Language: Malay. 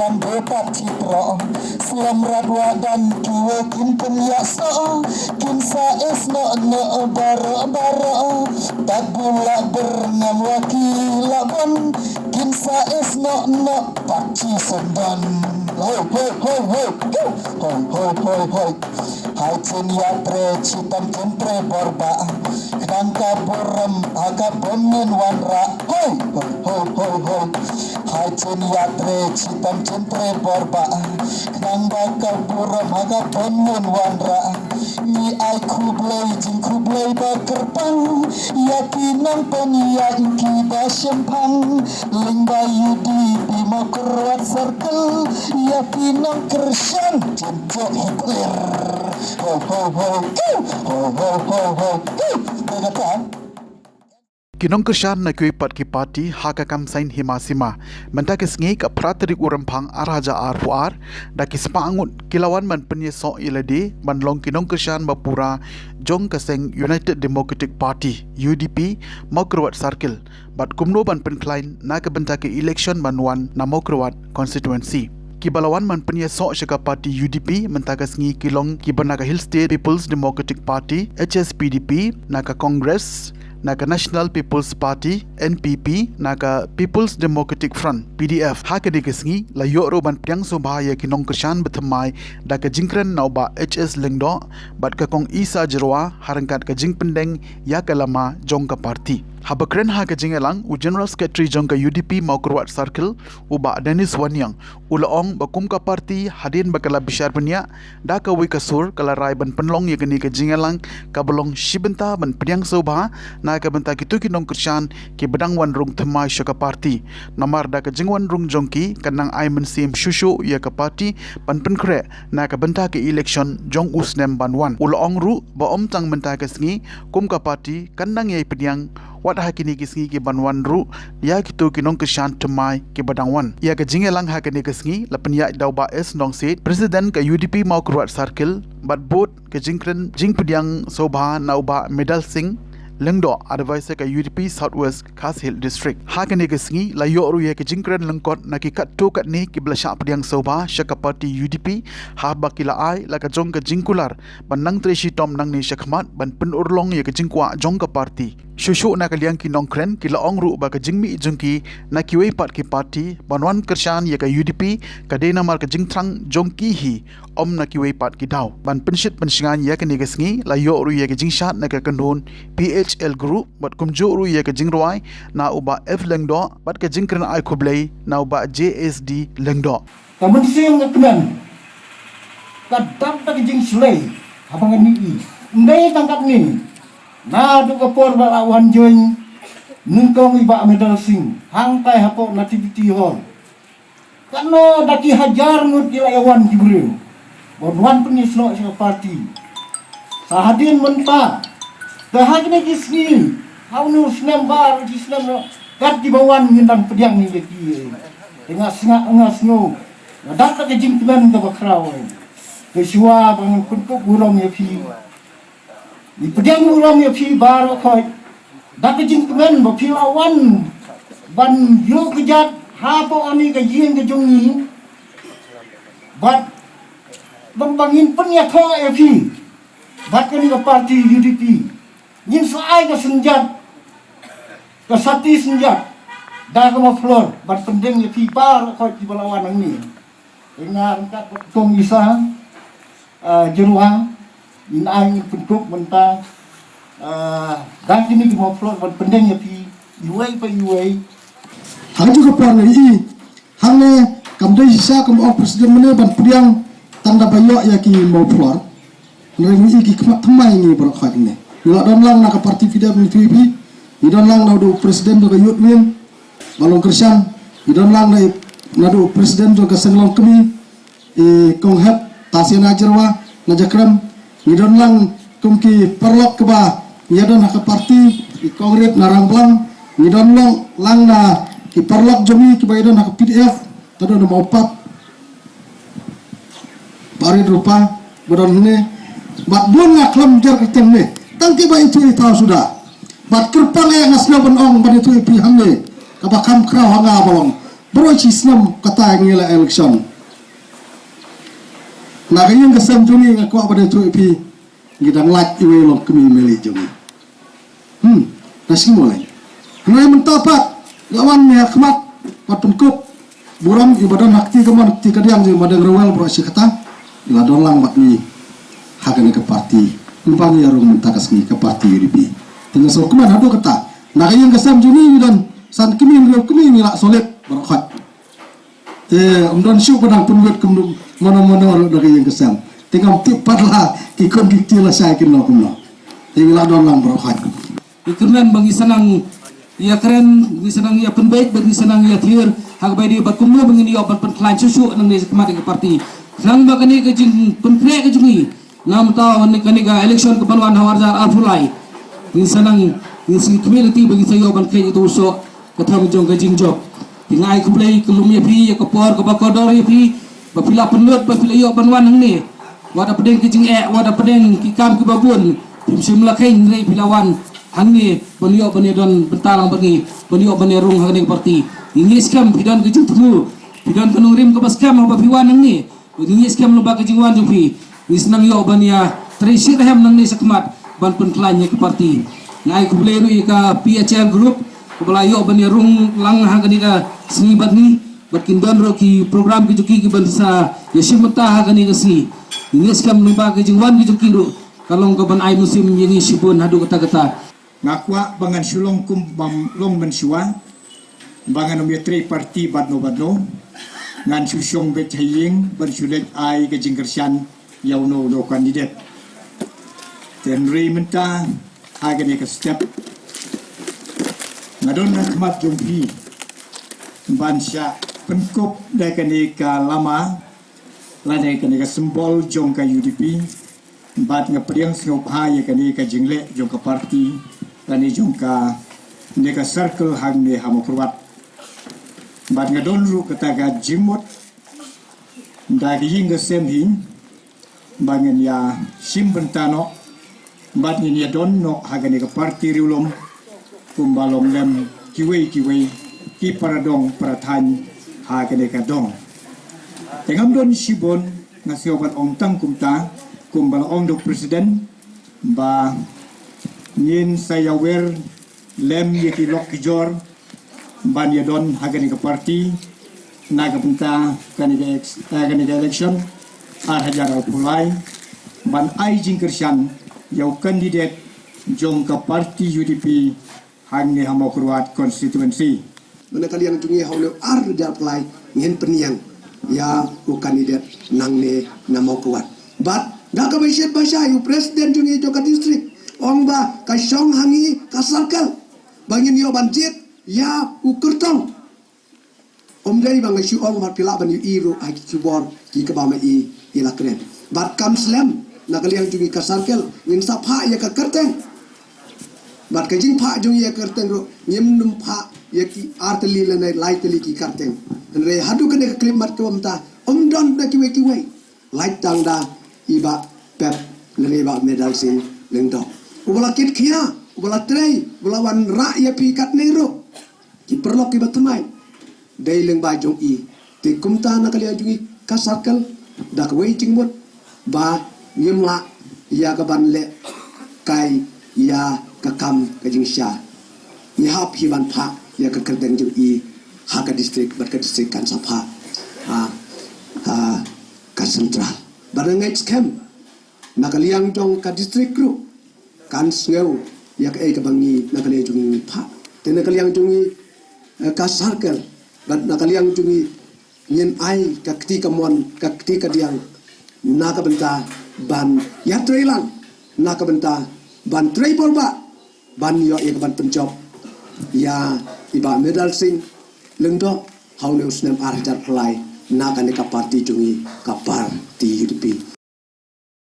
nan betat citra Selam radwa dan kiwe kin penyaso Kin saes no bara-bara Tak gula bernam wakila bon Kin saes no paci sendan Hoi hoi hoi hoi Hoi hoi hoi hoi Hai cen yatre citam kempre borba Kedang kaburam aga bomin wanra Hoi hoi hoi hoi hoi Hai cen yatre citam kempre borba Kedang kaburam aga bomin wanra Ni ai kublai jing kublai bakerpang Yakinang penyak kita sempang Lingba yudi bima kurwat circle Yakinang kersan jenjok Hitler Ho ho ho ho ho ho ho Dengarkan Kinong Krishan na kuipat ki parti haka kamsain himasima mentakis ngi ka pratrik urempang araja arfuar daki sepangut kilawan man penyeso ilade manlong Kinong Krishan bapura jong kaseng United Democratic Party UDP Mokrowat Circle bat kumno ban penklain na ka bentake election banwan na Mokrowat constituency Kibalawan man penyeso syaka parti UDP mentakas ngi kilong kibanaga Hill State People's Democratic Party HSPDP naka Congress naka National People's Party NPP naka People's Democratic Front PDF haka dikasngi layo ro ban piang so bahaya Kinong Krishan bethamai daka jingkren nauba HS lengdo bat ka kong isa jerwa harangkat ka jingpendeng ya kalama jong ka parti Habakren ha ka jingelang u General Secretary jong ka UDP Mokrowat Circle uba Dennis Wanyang ulaong bakum ka parti hadin bakala bishar punya da ka wi kasur kala rai ban penlong ya kini ka jingelang ka belong shibenta ban piang so ba na ka benta kitu Kinong Krishan ki bedang wan rung themai syaka parti namar da ka jingwan rung jongki kanang ai mensim shushu ya ka parti pan penkre na ka benta ke election jong usnem ban wan ulaong ru ba om tang benta ka sngi kum ka parti kanang yai pediang wat hakini kisngi ki banwan ru ya kitu Kinong Krishan temai ki badangwan ya ka jingelang hakini kisngi lapen ya dauba es nong sit president ka UDP Mokrowat Circle bat bot ka jingkren jingpediang sobha nauba Medal Singh Lengdo advisor ka UDP Southwest Khas Hill District hakini kisngi layo ru ya ka jingkren lengkot na ki katto kat ni ki blasha pediang sobha syaka parti UDP ha bakila ai la ka jong ka jingkular banang treshi tom nang ni syakmat ban penurlong ya ka jingkwa jong ka parti Shushu na kaliang Kinong Kren kila ongru ba ka jingmi jungki na kiwei pat ki parti banwan Krishan ya ka UDP ka dena mar ka jingtrang jongki hi om na kiwei pat ki daw ban penshit pensingan ya ka nigasngi la yo ru ya ka jingshat na ka kandon PHL group bat kumjo ru ya ka jingrwai na uba F lengdo bat ka jingkren ai kublai na uba JSD lengdo Kamun siyang ngakman kadam ta jing sulay habangan ni ndai tangkat ni na du kapor balawan join nungkong iba Medal Singh hangkai hapo nativity hall kano daki hajar ngut ilayawan jibril bonwan penislo sa parti sahadin menta dahagna kisni haunu snem bar kisnem kat di bawan ngindang pediang ni lagi tengah sengak ngasngo nadak ka jingkman ka bakraw kesua bang kunko burong ya fi Di pediang ulam ya pi bar khoi dak jingkman ba pi lawan ban yo kejat ha po ani ka yin ka jongi bat bangin penya tho ya pi bat ka ni ka parti UDP yin sai ka senjat ka sati senjat da ka ma flor bat pendeng ya pi bar khoi di lawan nang ni dengar kat tong isa jeruang inai penduk mentah dan kini di flor pendeng ya pi yuai pa yuai hang juga par ni hang ne kam dai sisa kam op presiden mene ban priang tanda bayo ya ki mo flor ni ki kemai ni bro khat ni la don lang na ka parti fida ni tv ni don lang na do presiden do yut win balong Krishan ni don lang na do presiden do ka senglong kemi kong hep tasien ajarwa na jakram ni don lang kumki perlok ke ba ni don ka parti kongres narang blang ni don lang na ki perlok jomi ki ba don ka PDF tado no opat pari rupa bodon ne bat bon nga klam jar keteng ne tangki ba itu tahu sudah bat kerpang yang ngasna benong ban itu pi hamne ka ba kam kraw hanga bolong Beroci senam kata yang ialah election. Nak yang kesam jungi aku apa dia tu pi kita like iwe lom kami meli jungi. Nasi mulai. Kena mentapat lawan ni khmat pat pengkup buram ibadah nakti keman nakti kadiang je madang rewel beroci kata ila dolang mat ni hakane ke parti. Lumpang ya rung mentakas ni ke parti UDP. Tengah so keman adu kata. Nak yang kesam jungi dan san kami ni lak solid berkhat. Umdan syuk padang penwet kemdum mana-mana dari yang kesam. Tengah tipat lah kikon kikil saya kena kumno. Tinggal dolang berkhat. Ikuran bagi senang ia keren bagi senang ia penbaik bagi senang ia tiar hak bayi dia berkumno mengini obat penklan susu nang desa kemarin ke parti. Senang bagani ke jing penkrek ke jungi. Nam tahu kaniga election ke Banwan Hawarjar Alfulai. Bagi senang ini community bagi saya obat kaya itu usuk ketemu jong ke jing job. Tingai ku play kelum ya pi ya kapor ke bakodor ya pi bapila penlut bapila yo Banwan nang ni. Wada pedeng ke jing wada pedeng kikam ke babun. Tim simla kain rei pilawan hangi beliau don bentalang bagi beliau rung hangi parti ini skam pidan kejung temu pidan penung rim ke baskam apa piwan nang ni ini skam lo bagi jingwan jupi ni senang yo bania trisi hem nang ni sekmat ban penkelanya ke parti ngai ku beleru ka PHL group ku belayo rung lang hangi ka seni batni bakin don ro ki program ki juki ki bansa yashimta hangi ka si ini skam lo bagi jingwan ki juki ro kalong ka ban ai musim ini sibun hadu kata-kata ngakwa bangan sulong kum bam long mensuwa bangan umitri parti badno ngan susong bet haying ban sulet ai ke jingkersian yauno do kandidat tenri menta hagane ke step ngadon khmat jumpi bansya penkop dakane ka lama lane kane ka simbol jong ka UDP bat ngapriang snop ha kane ka jingle jong ka parti lani jongka neka circle hang ne hamo purwat bat ngadon ru kataga jimot ndagi yinga semhin bangen ya simbentano bat ni ya don no hagani ka parti riulom kumbalong lem kiwei ki paradong parathan hagani ka dong tengam don sibon ngasioban ong tang kumta kumbalong do presiden ba Nin saya wer lem yaki lok kijor ban yadon hagani ke parti naga penta kani ke election ar hajar pulai ban ai jingkersian yau kandidat jong ke parti UDP hangni hamo kurwat constituency Mana kalian tungi haulu ar hajar pulai ngin peniang ya u kandidat nang ne namo kuat bat dak ka beset basya yu presiden tungi joka distrik Ong ba kasyong hangi kasarkal bangin yo banjit ya ukurtong om dari bang syu ong mat pila ban yu iru ai kibor ki ka ba mai ila kren bat kam slam na kaliang jungi kasarkal ngin sapha ya ka kerteng bat ka jing pha jungi ya kerteng ro nyem num pha ya ki arteli la nai lai teli ki kerteng re hadu ka ne klip mat kom ta om don da ki we lai tang da iba pep le ba medal sin lengdo ubala kit kia ubala trei ubala wan ra ya pi kat nero ki perlok ki batumai dai leng ba jong i ti kumta na kali ajungi kasarkal dak wei cingmut ba yemla ya ka ban le kai ya ka kam ka jing sha ni hap hi ban pha ya ka kerdeng jong i ha ka distrik bat ka distrik kan sapha ka sentral barangai scam na kaliang jong ka distrik group kan sngeu yak ka bangi nakali jungi pha te nakali yang jungi ka sarkel bat nakali yang jungi nyen ai ka kti ka mon ka kti ka diang na ka benta ban ya trailan na ka benta ban traibol ba ban yo ek ban penjop ya iba medal sing lengdo hauneu snem arjar plai na ka ne ka parti jungi ka parti UDP